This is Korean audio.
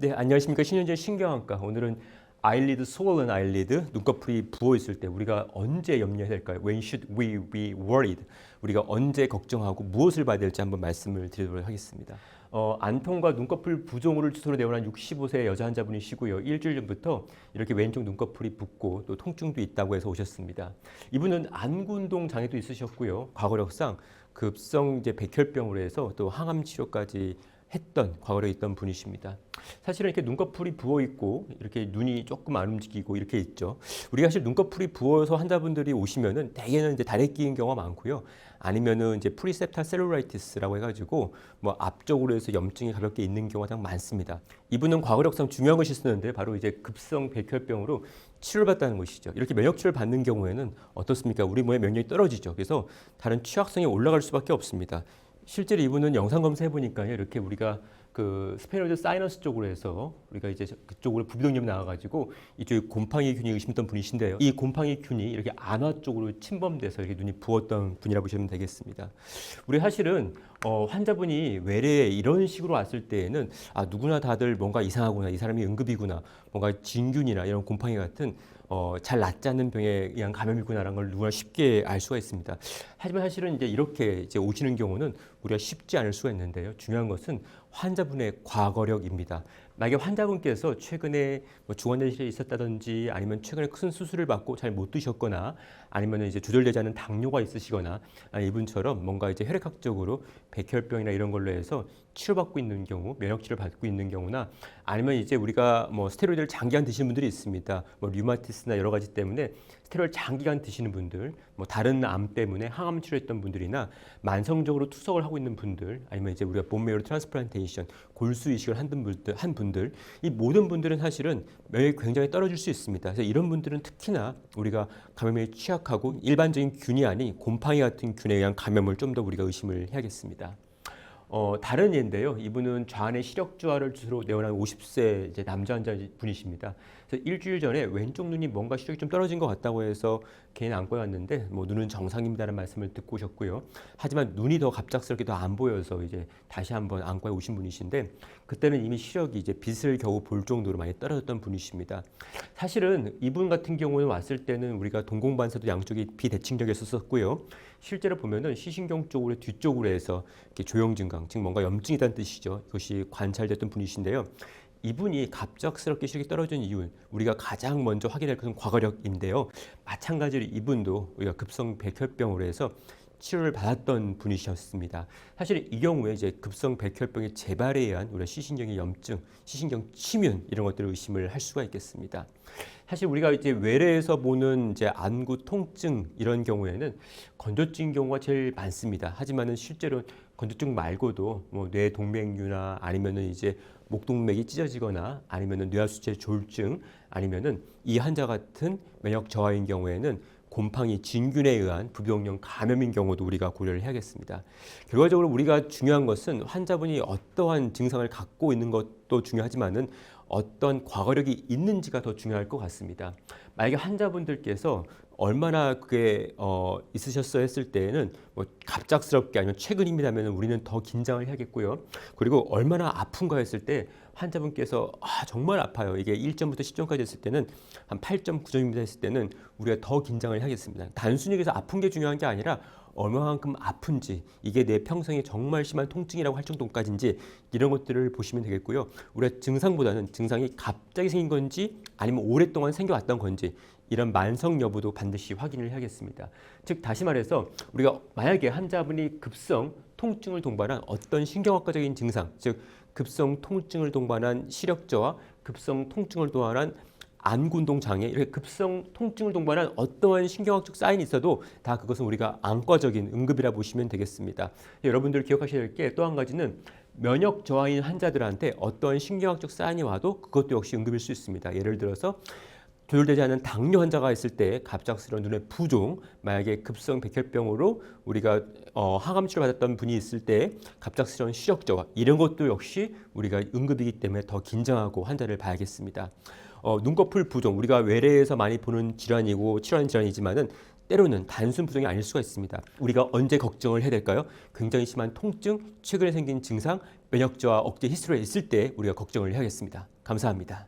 네, 안녕하십니까. 신현재 신경학과. 오늘은 eyelid, swollen eyelid, 눈꺼풀이 부어 있을 때 우리가 언제 염려해야 될까요? When should we be worried? 우리가 언제 걱정하고 무엇을 봐야 될지 한번 말씀을 드리도록 하겠습니다. 안통과 눈꺼풀 부종을 주소로 내원한 65세 여자 환자분이시고요. 일주일 전부터 이렇게 왼쪽 눈꺼풀이 붓고 또 통증도 있다고 해서 오셨습니다. 이분은 안구운동 장애도 있으셨고요. 과거력상 급성 백혈병으로 해서 또 항암 치료까지 했던 과거에 있던 분이십니다. 사실은 이렇게 눈꺼풀이 부어 있고 이렇게 눈이 조금 안 움직이고 이렇게 있죠. 우리가 사실 눈꺼풀이 부어서 환자분들이 오시면은 대개는 이제 다래 끼인 경우가 많고요. 아니면은 이제 프리셉탈 셀룰라이티스라고 해가지고 뭐 앞쪽으로 해서 염증이 가볍게 있는 경우가 가장 많습니다. 이분은 과거력상 중요한 것이 있었는데 바로 이제 급성 백혈병으로 치료를 받다는 것이죠. 이렇게 면역 치료를 받는 경우에는 어떻습니까? 우리 몸의 면역이 떨어지죠. 그래서 다른 취약성이 올라갈 수밖에 없습니다. 실제로 이분은 영상 검사해 보니까요, 이렇게 우리가 그 스페노이드 사이너스 쪽으로 해서 우리가 이제 그쪽으로 부비동염 나와가지고 이쪽에 곰팡이 균이 의심했던 분이신데요. 이 곰팡이 균이 이렇게 안화 쪽으로 침범돼서 이렇게 눈이 부었던 분이라고 보시면 되겠습니다. 우리 사실은 환자분이 외래에 이런 식으로 왔을 때에는 누구나 다들 뭔가 이상하구나, 이 사람이 응급이구나, 뭔가 진균이나 이런 곰팡이 같은 잘 낫지 않는 병에 의한 감염이구나라는 걸 누구나 쉽게 알 수가 있습니다. 하지만 사실은 이제 이렇게 이제 오시는 경우는 우리가 쉽지 않을 수가 있는데요. 중요한 것은 환자분의 과거력입니다. 만약에 환자분께서 최근에 중환자실에 있었다든지 아니면 최근에 큰 수술을 받고 잘 못 드셨거나 아니면 이제 조절되지 않은 당뇨가 있으시거나 이분처럼 뭔가 이제 혈액학적으로 백혈병이나 이런 걸로 해서 치료받고 있는 경우, 면역 치료 받고 있는 경우나 아니면 이제 우리가 뭐 스테로이드를 장기간 드시는 분들이 있습니다. 뭐 류마티스나 여러 가지 때문에 스테로이드 장기간 드시는 분들, 뭐 다른 암 때문에 항암 치료했던 분들이나 만성적으로 투석을 하고 있는 분들, 아니면 이제 우리가 본메로 트랜스플란테이션, 골수 이식을 한 분들, 이 모든 분들은 사실은 면역이 굉장히 떨어질 수 있습니다. 그래서 이런 분들은 특히나 우리가 감염에 취약하고 일반적인 균이 아닌 곰팡이 같은 균에 의한 감염을 좀 더 우리가 의심을 해야겠습니다. 다른 예인데요. 이분은 좌안의 시력주화를 주로 내원한 50세 이제 남자 환자분이십니다. 그래서 일주일 전에 왼쪽 눈이 뭔가 시력이 좀 떨어진 것 같다고 해서 개인 안과에 왔는데 뭐 눈은 정상입니다라는 말씀을 듣고 오셨고요. 하지만 눈이 더 갑작스럽게 더 안 보여서 이제 다시 한번 안과에 오신 분이신데 그때는 이미 시력이 이제 빛을 겨우 볼 정도로 많이 떨어졌던 분이십니다. 사실은 이분 같은 경우는 왔을 때는 우리가 동공반사도 양쪽이 비대칭적이었었고요. 실제로 보면은 시신경 쪽으로 뒤쪽으로 해서 이렇게 조형 증강, 즉 뭔가 염증이라는 뜻이죠. 이것이 관찰됐던 분이신데요. 이분이 갑작스럽게 시력이 떨어진 이유, 우리가 가장 먼저 확인할 것은 과거력인데요. 마찬가지로 이분도 우리가 급성 백혈병으로 해서 치료를 받았던 분이셨습니다. 사실 이 경우에 이제 급성 백혈병의 재발에 의한 우리가 시신경의 염증, 시신경 침윤 이런 것들을 의심을 할 수가 있겠습니다. 사실 우리가 이제 외래에서 보는 이제 안구 통증 이런 경우에는 건조증 경우가 제일 많습니다. 하지만은 실제로 건조증 말고도 뭐 뇌동맥류나 아니면은 이제 목동맥이 찢어지거나 아니면은 뇌하수체 조울증 아니면은 이 환자 같은 면역 저하인 경우에는 곰팡이 진균에 의한 부비동염 감염인 경우도 우리가 고려를 해야겠습니다. 결과적으로 우리가 중요한 것은 환자분이 어떠한 증상을 갖고 있는 것도 중요하지만은 어떤 과거력이 있는지가 더 중요할 것 같습니다. 만약에 환자분들께서 얼마나 그게 있으셨어 했을 때에는 뭐 갑작스럽게 아니면 최근입니다면 우리는 더 긴장을 해야겠고요. 그리고 얼마나 아픈가 했을 때 환자분께서 정말 아파요. 이게 1점부터 10점까지 했을 때는 한 8.9점입니다 했을 때는 우리가 더 긴장을 하겠습니다. 단순히 그래서 아픈 게 중요한 게 아니라 얼마만큼 아픈지, 이게 내 평생에 정말 심한 통증이라고 할 정도까지인지 이런 것들을 보시면 되겠고요. 우리가 증상보다는 증상이 갑자기 생긴 건지 아니면 오랫동안 생겨왔던 건지 이런 만성 여부도 반드시 확인을 해야겠습니다. 즉 다시 말해서 우리가 만약에 환자분이 급성 통증을 동반한 어떤 신경학과적인 증상, 즉 급성 통증을 동반한 시력저하, 급성 통증을 동반한 안구운동 장애, 이렇게 급성 통증을 동반한 어떠한 신경학적 사인이 있어도 다 그것은 우리가 안과적인 응급이라 보시면 되겠습니다. 여러분들 기억하셔야 될 게 또 한 가지는 면역 저하인 환자들한테 어떠한 신경학적 사인이 와도 그것도 역시 응급일 수 있습니다. 예를 들어서 조절되지 않은 당뇨 환자가 있을 때 갑작스러운 눈의 부종, 만약에 급성 백혈병으로 우리가 항암 치료 받았던 분이 있을 때 갑작스러운 시력 저하, 이런 것도 역시 우리가 응급이기 때문에 더 긴장하고 환자를 봐야겠습니다. 눈꺼풀 부종, 우리가 외래에서 많이 보는 질환이고 치료하는 질환이지만은 때로는 단순 부종이 아닐 수가 있습니다. 우리가 언제 걱정을 해야 될까요? 굉장히 심한 통증, 최근에 생긴 증상, 면역저하 억제 히스토리가 있을 때 우리가 걱정을 해야겠습니다. 감사합니다.